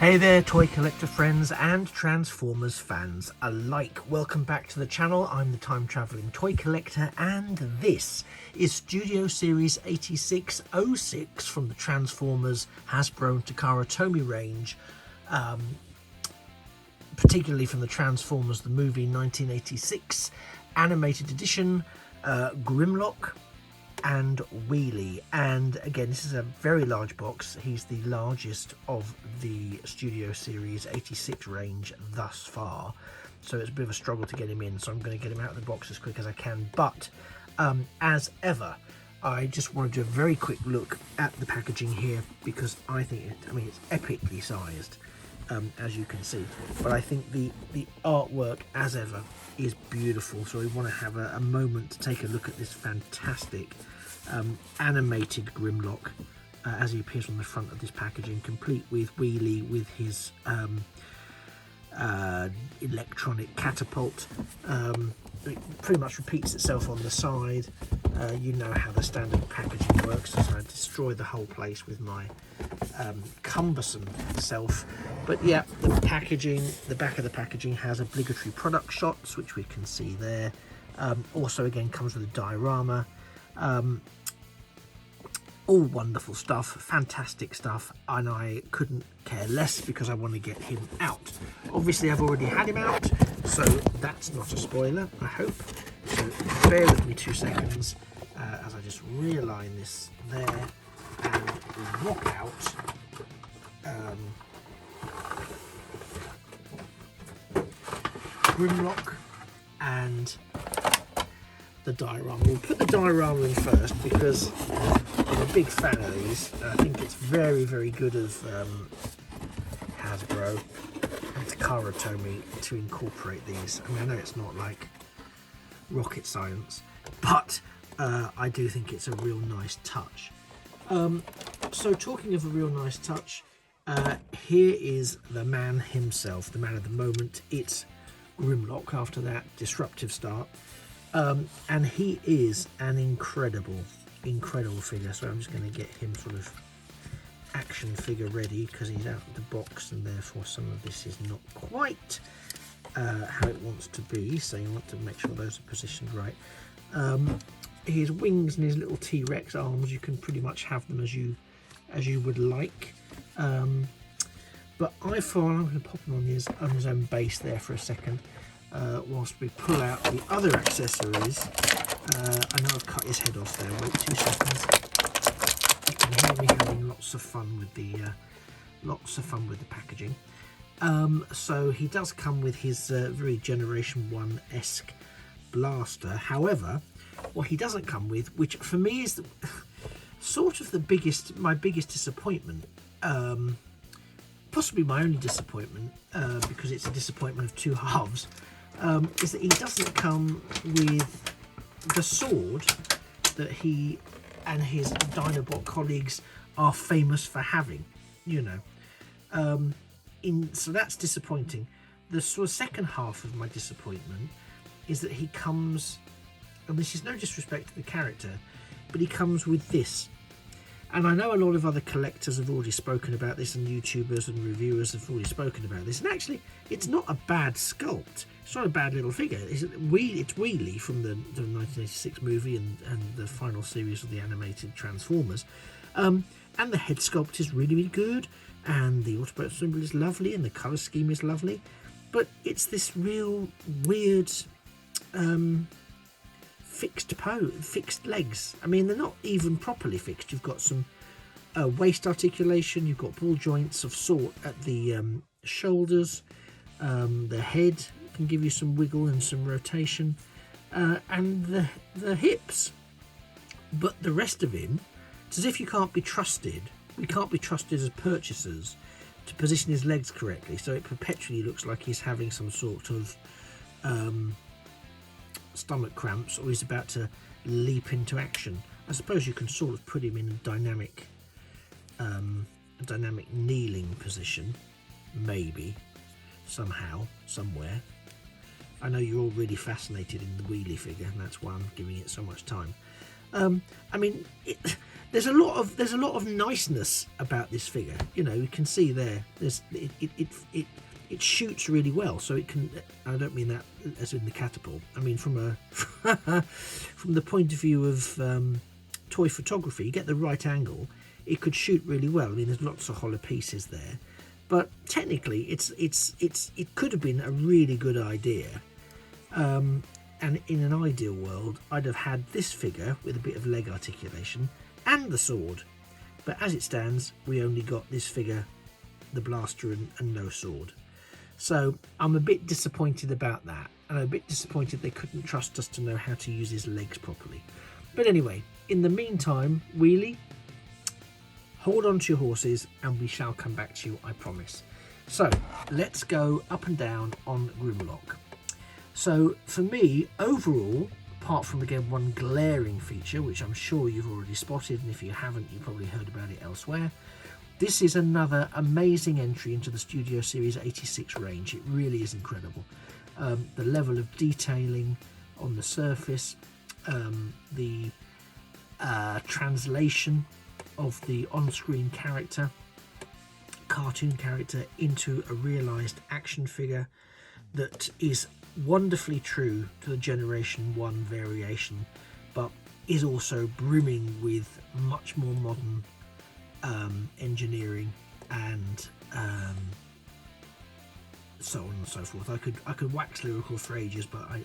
Hey there, toy collector friends and Transformers fans alike. Welcome back to the channel. I'm the time traveling toy collector, and this is Studio Series 8606 from the Transformers Hasbro Takara Tomy range, particularly from the Transformers the movie 1986 animated edition, Grimlock and Wheelie. And again, this is a very large box. He's the largest of the Studio Series 86 range thus far, so it's a bit of a struggle to get him in, so I'm going to get him out of the box as quick as I can. But as ever, I just want to do a very quick look at the packaging here, because I think it's epically sized, as you can see, but I think the artwork as ever is beautiful. So we want to have a moment to take a look at this fantastic animated Grimlock as he appears on the front of this packaging, complete with Wheelie with his electronic catapult. It pretty much repeats itself on the side. You know how the standard packaging works, so I destroy the whole place with my cumbersome self. But yeah, the packaging, the back of the packaging has obligatory product shots, which we can see there. Also again comes with a diorama. All wonderful stuff, fantastic stuff, and I couldn't care less because I want to get him out. Obviously I've already had him out, so that's not a spoiler, I hope. So bear with me 2 seconds as I just realign this there and rock out Grimlock and the diorama. We'll put the diorama in first because I'm a big fan of these. I think it's very, very good of Hasbro and Takara Tomy to incorporate these. I mean, I know it's not like rocket science, but I do think it's a real nice touch. So talking of a real nice touch, here is the man himself, the man of the moment. It's Grimlock after that disruptive start. And he is an incredible figure. So I'm just going to get him sort of action figure ready because he's out of the box, and therefore some of this is not quite how it wants to be. So you want to make sure those are positioned right. His wings and his little T-Rex arms, you can pretty much have them as you would like. But I'm going to pop him on his own base there for a second. Whilst we pull out the other accessories. I know I've cut his head off there. Wait 2 seconds. You can hear me having lots of fun with the packaging. So he does come with his very Generation 1-esque blaster. However, what he doesn't come with, which for me is sort of my biggest disappointment, possibly my only disappointment, because it's a disappointment of two halves. Is that he doesn't come with the sword that he and his Dinobot colleagues are famous for having, you know. So that's disappointing. The sort of second half of my disappointment is that he comes, and this is no disrespect to the character, but he comes with this. And I know a lot of other collectors have already spoken about this, and YouTubers and reviewers have already spoken about this. And actually, it's not a bad sculpt. It's not a bad little figure. It's Wheelie from the 1986 movie and the final series of the animated Transformers. And the head sculpt is really, really good. And the Autobot symbol is lovely. And the colour scheme is lovely. But it's this real weird fixed legs. I mean, they're not even properly fixed. You've got some waist articulation, you've got ball joints of sort at the shoulders, the head can give you some wiggle and some rotation, and the hips. But the rest of him, it's as if you can't be trusted. We can't be trusted as purchasers to position his legs correctly, so it perpetually looks like he's having some sort of stomach cramps, or he's about to leap into action. I suppose you can sort of put him in a dynamic kneeling position, maybe, somehow, somewhere. I know you're all really fascinated in the Wheelie figure, and that's why I'm giving it so much time. I mean, there's a lot of niceness about this figure. You know, you can see there. It shoots really well, so it can. I don't mean that as in the catapult. I mean from the point of view of toy photography. You get the right angle, it could shoot really well. I mean, there's lots of hollow pieces there, but technically, it could have been a really good idea. And in an ideal world, I'd have had this figure with a bit of leg articulation and the sword. But as it stands, we only got this figure, the blaster, and no sword. So I'm a bit disappointed about that, and I'm a bit disappointed they couldn't trust us to know how to use his legs properly. But anyway, in the meantime, Wheelie, hold on to your horses and we shall come back to you, I promise. So let's go up and down on Grimlock. So for me, overall, apart from again one glaring feature, which I'm sure you've already spotted, and if you haven't, you probably heard about it elsewhere, this is another amazing entry into the Studio Series 86 range. It really is incredible. The level of detailing on the surface, the translation of the on-screen character, cartoon character, into a realised action figure that is wonderfully true to the Generation 1 variation, but is also brimming with much more modern engineering and so on and so forth. I could wax lyrical for ages, but I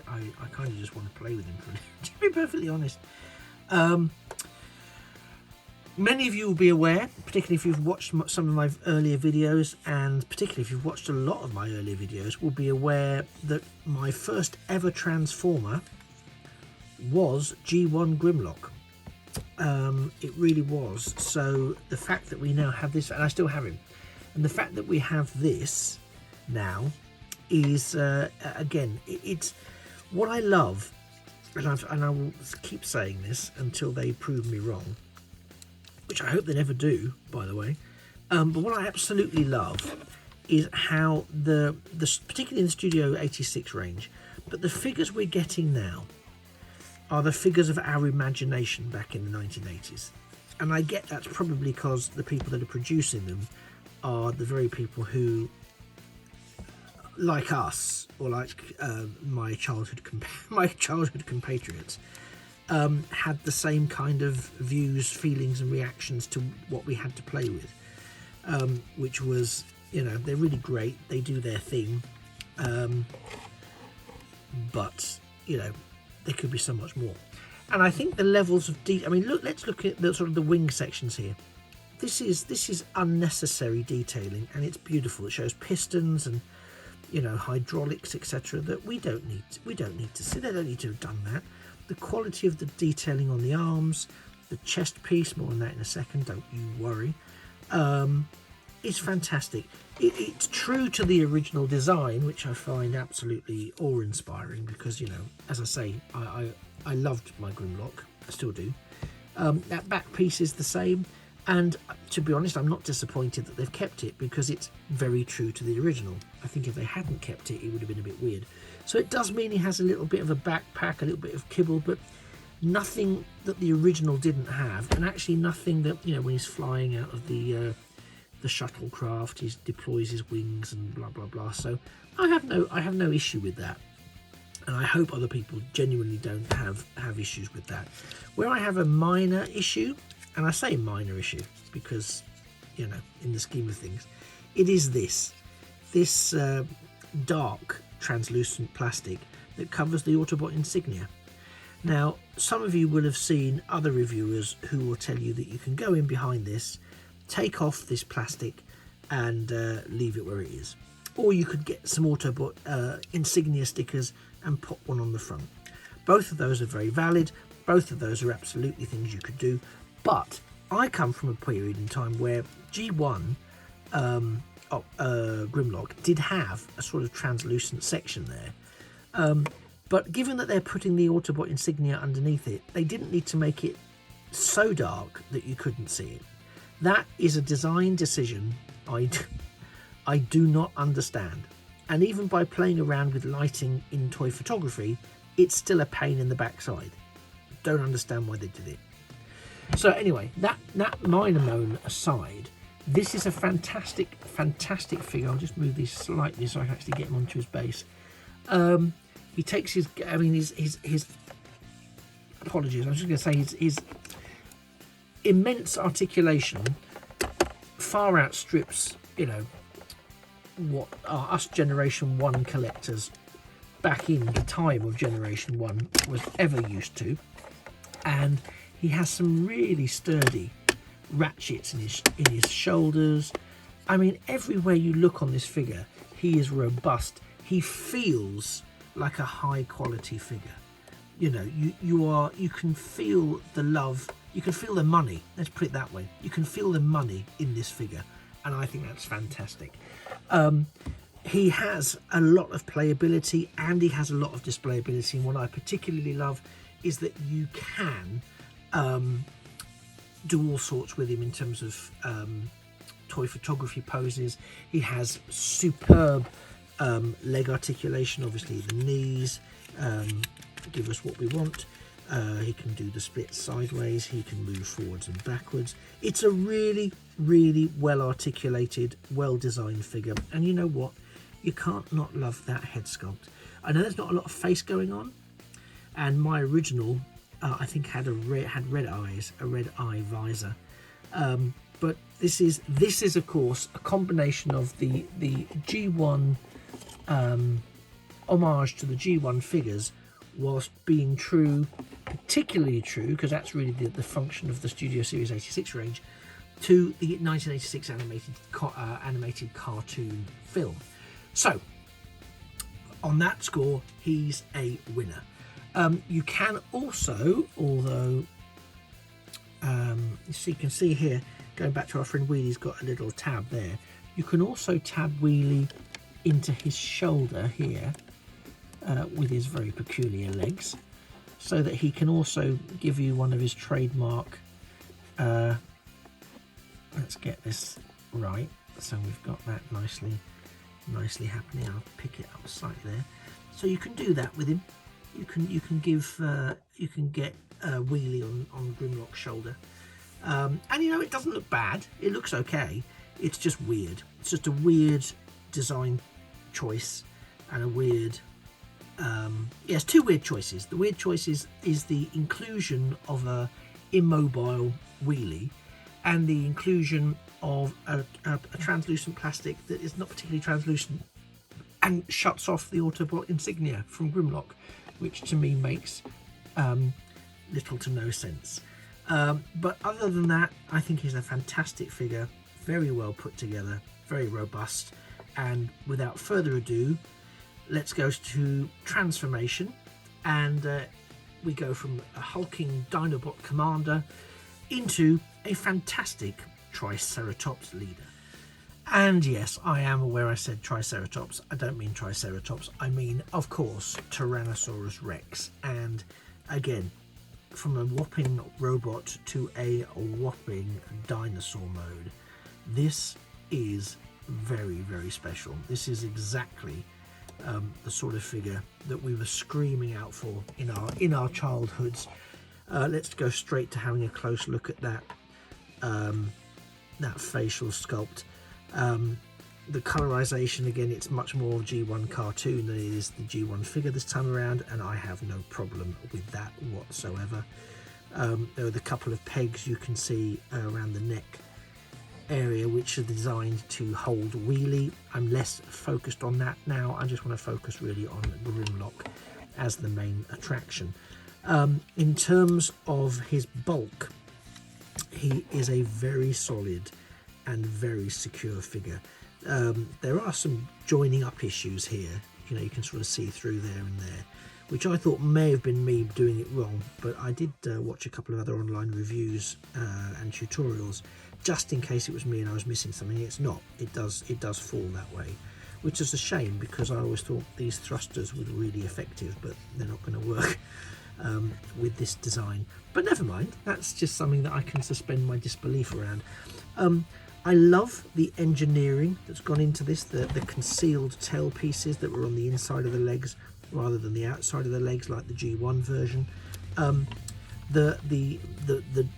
kind of just want to play with him, to be perfectly honest. Many of you will be aware, particularly if you've watched some of my earlier videos, and particularly if you've watched a lot of my earlier videos, will be aware that my first ever Transformer was G1 Grimlock. It really was. So the fact that we now have this, and I still have him, and the fact that we have this now is again, it's what I love, and I will keep saying this until they prove me wrong, which I hope they never do, by the way. But what I absolutely love is how particularly in the Studio 86 range, but the figures we're getting now are the figures of our imagination back in the 1980s. And I get that's probably because the people that are producing them are the very people who, like us, or like my childhood compatriots, had the same kind of views, feelings and reactions to what we had to play with, which was, you know, they're really great, they do their thing, but, you know, there could be so much more. And I think the levels of detail, I mean, look, let's look at the sort of the wing sections here. This is unnecessary detailing, and it's beautiful. It shows pistons and, you know, hydraulics, etc. that we don't need to see. They don't need to have done that. The quality of the detailing on the arms, the chest piece, more on that in a second, don't you worry. It's fantastic. It's true to the original design, which I find absolutely awe-inspiring because, you know, as I say, I loved my Grimlock, I still do. That back piece is the same, and to be honest, I'm not disappointed that they've kept it because it's very true to the original. I think if they hadn't kept it, it would have been a bit weird. So it does mean he has a little bit of a backpack, a little bit of kibble, but nothing that the original didn't have, and actually nothing that, you know, when he's flying out of the shuttlecraft, he deploys his wings and blah blah blah. So I have no issue with that, and I hope other people genuinely don't have issues with that. Where I have a minor issue, and I say minor issue because, you know, in the scheme of things, it is this dark translucent plastic that covers the Autobot insignia. Now, some of you will have seen other reviewers who will tell you that you can go in behind this, take off this plastic and leave it where it is, or you could get some Autobot insignia stickers and pop one on the front. Both of those are very valid. Both of those are absolutely things you could do, but I come from a period in time where G1 Grimlock did have a sort of translucent section there, but given that they're putting the Autobot insignia underneath it, they didn't need to make it so dark that you couldn't see it. That is a design decision I do not understand, and even by playing around with lighting in toy photography, it's still a pain in the backside. Don't understand why they did it. So anyway, that minor moan aside, this is a fantastic figure. I'll just move these slightly so I can actually get him onto his base. He takes his, I mean, his apologies, I was just going to say his immense articulation far outstrips, you know, what are us Generation 1 collectors back in the time of Generation 1 was ever used to. And he has some really sturdy ratchets in his shoulders. I mean, everywhere you look on this figure, he is robust. He feels like a high quality figure. You know, you can feel the love, you can feel the money, let's put it that way. You can feel the money in this figure, and I think that's fantastic. He has a lot of playability and he has a lot of displayability, and what I particularly love is that you can do all sorts with him in terms of toy photography poses. He has superb leg articulation, obviously the knees give us what we want. He can do the split sideways, he can move forwards and backwards. It's a really well articulated, well designed figure, and you know what, you can't not love that head sculpt. I know there's not a lot of face going on, and my original I think had red eyes, a red eye visor, but this is of course a combination of the G1 homage to the G1 figures, whilst being true, particularly true, because that's really the function of the Studio Series 86 range, to the 1986 animated cartoon film. So on that score, he's a winner. You can also, although you can see here, going back to our friend Wheelie's got a little tab there, you can also tab Wheelie into his shoulder here with his very peculiar legs, so that he can also give you one of his trademark, let's get this right, so we've got that nicely happening. I'll pick it up slightly there, so you can do that with him. You can get Wheelie on Grimlock's shoulder, and you know, it doesn't look bad, it looks okay, it's just weird. It's just a weird design choice and a weird yes, two weird choices. The weird choice is the inclusion of a immobile Wheelie and the inclusion of a translucent plastic that is not particularly translucent and shuts off the Autobot insignia from Grimlock, which to me makes little to no sense. But other than that, I think he's a fantastic figure, very well put together, very robust, and without further ado, let's go to transformation, and we go from a hulking Dinobot commander into a fantastic Triceratops leader. And yes, I am aware I said Triceratops. I don't mean Triceratops, I mean, of course, Tyrannosaurus Rex. And again, from a whopping robot to a whopping dinosaur mode, this is very special. This is exactly the sort of figure that we were screaming out for in our childhoods. Let's go straight to having a close look at that facial sculpt. The colorization, again, it's much more G1 cartoon than it is the G1 figure this time around, and I have no problem with that whatsoever. There are the couple of pegs you can see around the neck area which are designed to hold Wheelie. I'm less focused on that now. I just want to focus really on Grimlock as the main attraction. In terms of his bulk, he is a very solid and very secure figure. There are some joining up issues here, you know, you can sort of see through there and there, which I thought may have been me doing it wrong, but I did watch a couple of other online reviews and tutorials just in case it was me and I was missing something. It's not, it does fall that way, which is a shame, because I always thought these thrusters were really effective, but they're not going to work with this design. But never mind, that's just something that I can suspend my disbelief around. I love the engineering that's gone into this, the concealed tail pieces that were on the inside of the legs rather than the outside of the legs like the G1 version. the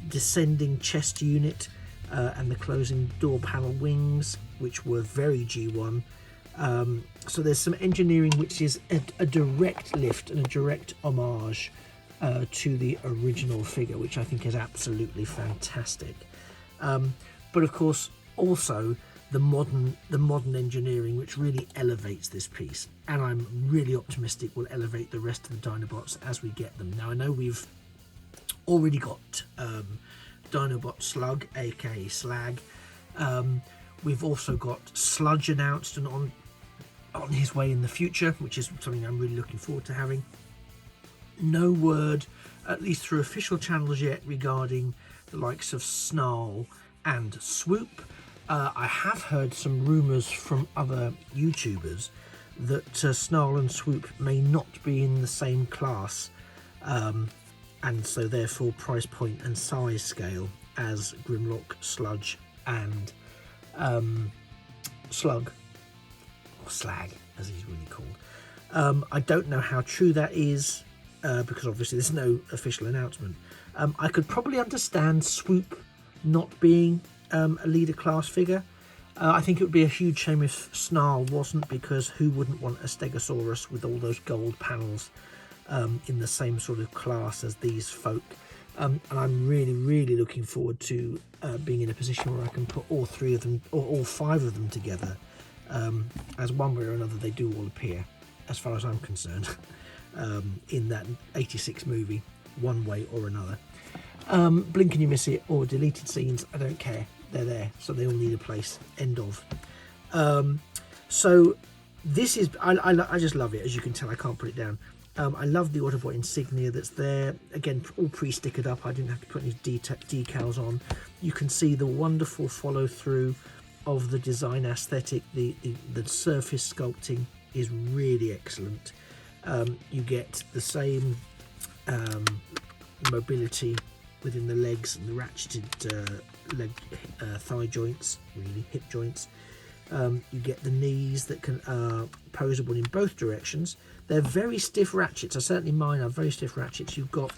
descending chest unit and the closing door panel wings, which were very G1. So there's some engineering which is a direct lift and a direct homage to the original figure, which I think is absolutely fantastic. But of course, also the modern engineering, which really elevates this piece, and I'm really optimistic will elevate the rest of the Dinobots as we get them. Now I know we've already got Dinobot Slug, aka Slag. We've also got Sludge announced and on his way in the future, which is something I'm really looking forward to having. No word, at least through official channels yet, regarding the likes of Snarl and Swoop. I have heard some rumours from other YouTubers that Snarl and Swoop may not be in the same class, and so therefore price point and size scale as Grimlock, Sludge and Slug, or Slag as he's really called. I don't know how true that is, because obviously there's no official announcement. I could probably understand Swoop not being a leader class figure. I think it would be a huge shame if Snarl wasn't, because who wouldn't want a Stegosaurus with all those gold panels in the same sort of class as these folk. And I'm really looking forward to being in a position where I can put all three of them, or all five of them together, as one way or another they do all appear, as far as I'm concerned, in that 86 movie, one way or another. Blink and you miss it, or deleted scenes, I don't care, they're there, so they all need a place. End of. So this is, I just love it. As you can tell, I can't put it down. I love the Autobot insignia that's there, again all pre-stickered up. I didn't have to put any decals on. You can see the wonderful follow through of the design aesthetic. The surface sculpting is really excellent. You get the same mobility within the legs and the ratcheted leg thigh joints, really hip joints. You get the knees that can posable in both directions. They're very stiff ratchets. Certainly mine are very stiff ratchets. You've got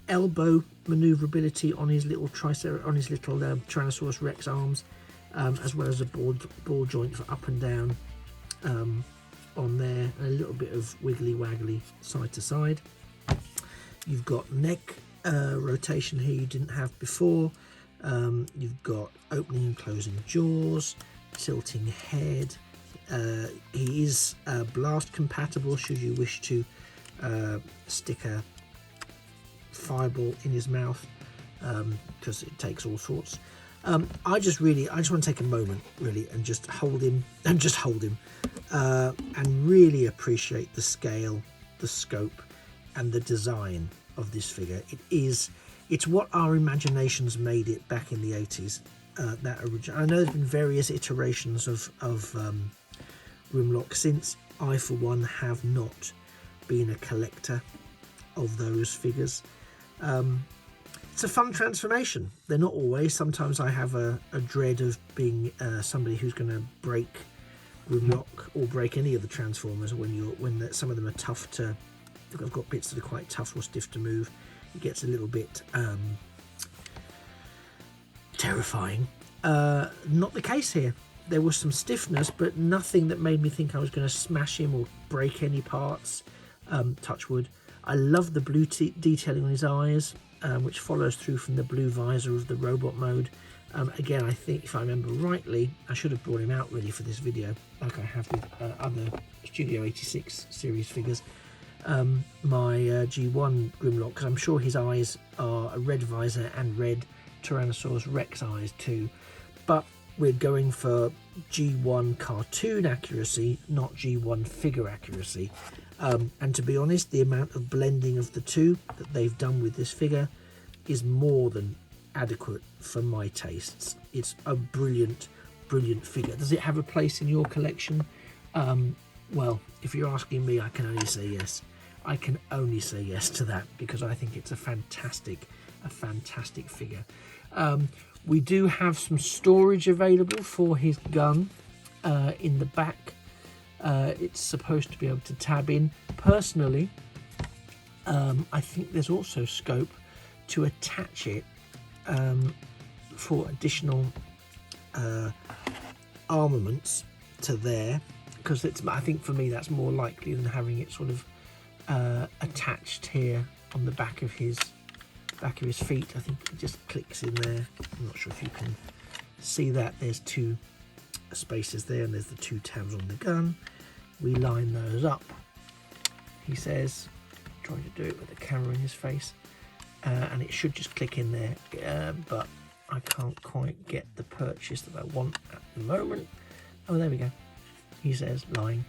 elbow maneuverability on his little Tyrannosaurus Rex arms, as well as a ball joint for up and down on there, and a little bit of wiggly waggly side to side. You've got neck rotation here you didn't have before. You've got opening and closing jaws, tilting head. He is blast compatible should you wish to stick a fireball in his mouth, because it takes all sorts. I just want to take a moment really and just hold him and really appreciate the scale, the scope and the design of this figure. It's what our imaginations made it back in the 80s. That original. I know there's been various iterations of Grimlock since. I for one have not been a collector of those figures. It's a fun transformation. They're not always. Sometimes I have a dread of being somebody who's going to break Grimlock or break any of the Transformers when some of them are tough to. I've got bits that are quite tough or stiff to move. It gets a little bit terrifying. Not the case here. There was some stiffness, but nothing that made me think I was going to smash him or break any parts. Touch wood. I love the blue detailing on his eyes, which follows through from the blue visor of the robot mode. Again, I think if I remember rightly, I should have brought him out really for this video, like I have with other Studio 86 series figures. My G1 Grimlock, because I'm sure his eyes are a red visor and red Tyrannosaurus Rex eyes too, but we're going for G1 cartoon accuracy, not G1 figure accuracy. And to be honest, the amount of blending of the two that they've done with this figure is more than adequate for my tastes. It's a brilliant figure. Does it have a place in your collection? Well, if you're asking me, I can only say yes. I can only say yes to that, because I think it's a fantastic figure. We do have some storage available for his gun in the back. It's supposed to be able to tab in. Personally, I think there's also scope to attach it for additional armaments to there, because I think for me that's more likely than having it sort of attached here on the back of his feet. I think it just clicks in there. I'm not sure if you can see that. There's two spaces there, and there's the two tabs on the gun. We line those up, he says, trying to do it with the camera in his face, and it should just click in there, but I can't quite get the purchase that I want at the moment. Oh, there we go. He says line.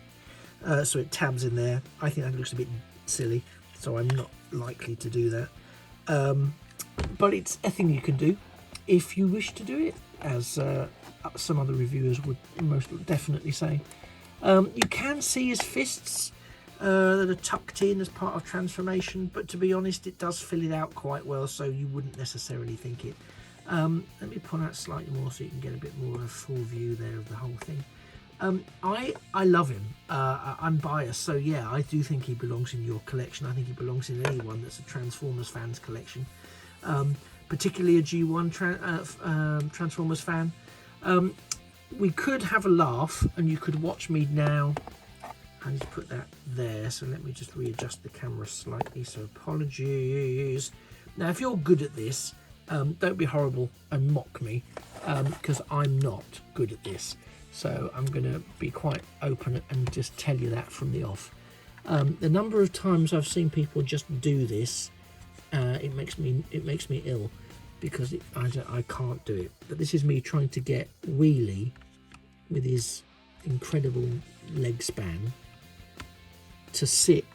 So it tabs in there. I think that looks a bit silly, so I'm not likely to do that. But it's a thing you can do if you wish to do it, as some other reviewers would most definitely say. You can see his fists that are tucked in as part of transformation, but to be honest, it does fill it out quite well, so you wouldn't necessarily think it. Let me pull out slightly more so you can get a bit more of a full view there of the whole thing. I love him. I'm biased, so yeah, I do think he belongs in your collection. I think he belongs in anyone that's a Transformers fan's collection, particularly a G1 Transformers fan. We could have a laugh, and you could watch me now. I need to put that there, so let me just readjust the camera slightly, so apologies. Now, if you're good at this, don't be horrible and mock me, because I'm not good at this. So I'm going to be quite open and just tell you that from the off. The number of times I've seen people just do this, it makes me ill, because I can't do it. But this is me trying to get Wheelie with his incredible leg span to sit.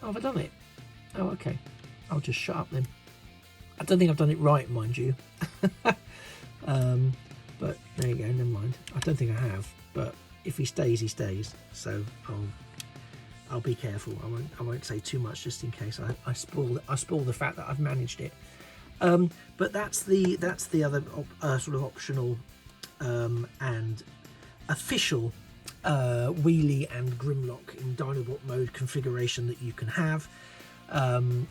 Oh, have I done it? Oh, okay. I'll just shut up then. I don't think I've done it right, mind you. But there you go, never mind. I don't think I have, but if he stays, he stays. So I'll be careful. I won't say too much, just in case I spoil the fact that I've managed it. But that's the other sort of optional and official Wheelie and Grimlock in Dinobot mode configuration that you can have.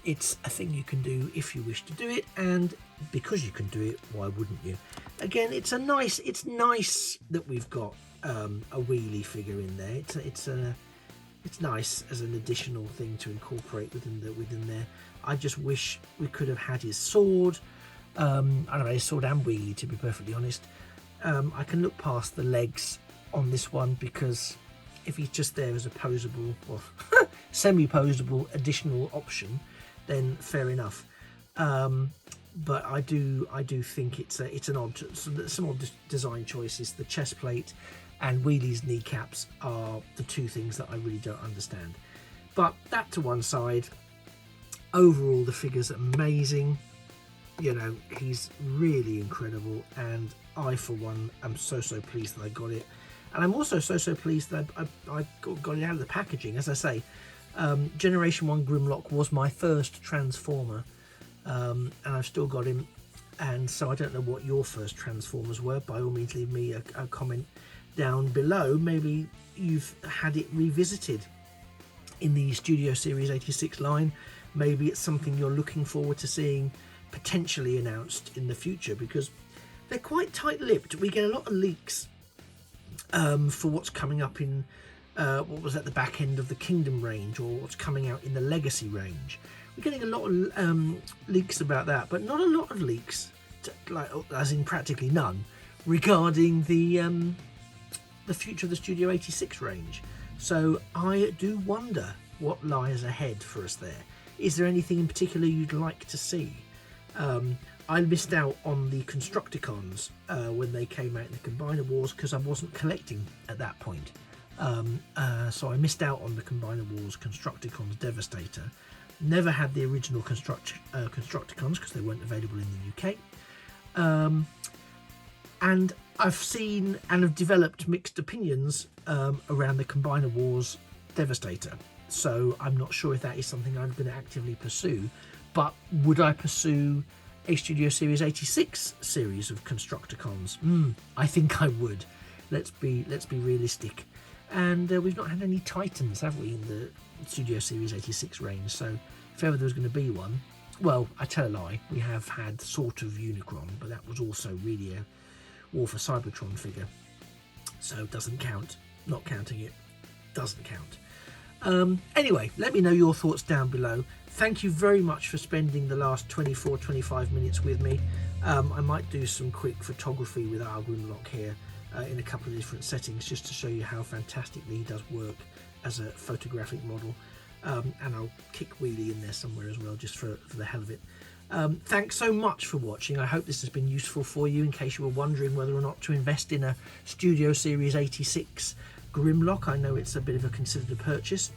It's a thing you can do if you wish to do it, and because you can do it, why wouldn't you? Again, it's nice that we've got a Wheelie figure in there. It's nice as an additional thing to incorporate within there. I just wish we could have had his sword. I don't know, his sword and Wheelie, to be perfectly honest. I can look past the legs on this one, because if he's just there as a posable or semi-posable additional option, then fair enough. But I do think it's an odd, some odd design choices. The chest plate and Wheelie's kneecaps are the two things that I really don't understand. But that to one side. Overall, the figure's amazing. You know, he's really incredible, and I, for one, am so pleased that I got it. And I'm also so pleased that I got it out of the packaging. As I say, Generation 1 Grimlock was my first Transformer, and I've still got him. And so I don't know what your first Transformers were. By all means, leave me a comment down below. Maybe you've had it revisited in the Studio Series 86 line. Maybe it's something you're looking forward to seeing potentially announced in the future, because they're quite tight-lipped. We get a lot of leaks for what's coming up in what was at the back end of the Kingdom range, or what's coming out in the Legacy range. We're getting a lot of leaks about that, but not a lot of leaks, as in practically none, regarding the future of the Studio 86 range. So I do wonder what lies ahead for us there. Is there anything in particular you'd like to see? I missed out on the Constructicons when they came out in the Combiner Wars, because I wasn't collecting at that point. So I missed out on the Combiner Wars Constructicons Devastator. Never had the original Constructicons because they weren't available in the UK. And I've seen and have developed mixed opinions around the Combiner Wars Devastator. So I'm not sure if that is something I'm going to actively pursue. But would I pursue a Studio Series 86 series of Constructicons? I think I would. Let's be realistic. And we've not had any Titans, have we, in the Studio Series 86 range? So if ever there was going to be one. Well, I tell a lie, we have had sort of Unicron, but that was also really a War for Cybertron figure, so it doesn't count. Not counting it doesn't count. Anyway, let me know your thoughts down below. Thank you very much for spending the last 24-25 minutes with me. I might do some quick photography with our Grimlock here in a couple of different settings, just to show you how fantastically he does work as a photographic model. And I'll kick Wheelie in there somewhere as well, just for the hell of it. Thanks so much for watching. I hope this has been useful for you, in case you were wondering whether or not to invest in a Studio Series 86 Grimlock. I know it's a bit of a considered purchase.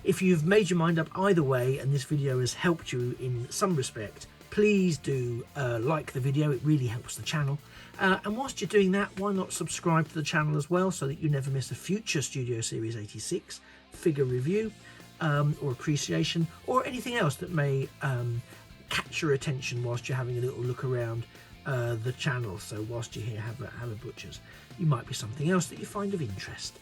If you've made your mind up either way and this video has helped you in some respect, please do like the video. It really helps the channel. And whilst you're doing that, why not subscribe to the channel as well, so that you never miss a future Studio Series 86 figure review or appreciation, or anything else that may catch your attention whilst you're having a little look around the channel. So whilst you're here, have a butcher's, you might be something else that you find of interest.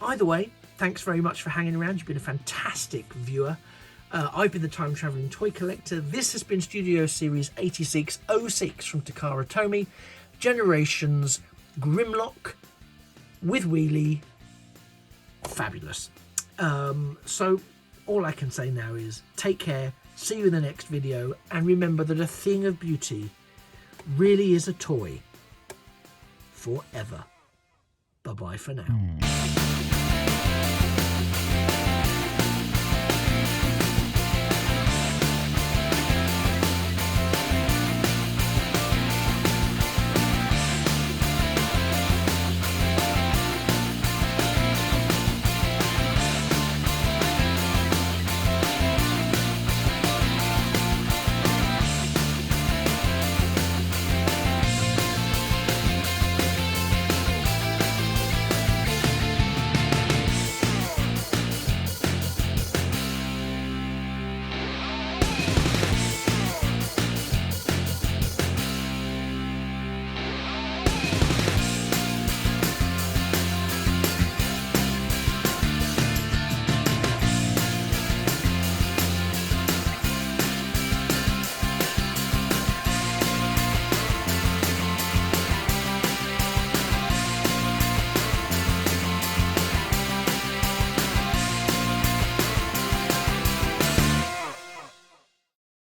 Either way, thanks very much for hanging around. You've been a fantastic viewer. I've been the Time Travelling Toy Collector. This has been Studio Series 8606 from Takara Tomy, Generations Grimlock with Wheelie. Fabulous. So all I can say now is take care, see you in the next video, and remember that a thing of beauty really is a toy forever. Bye bye for now.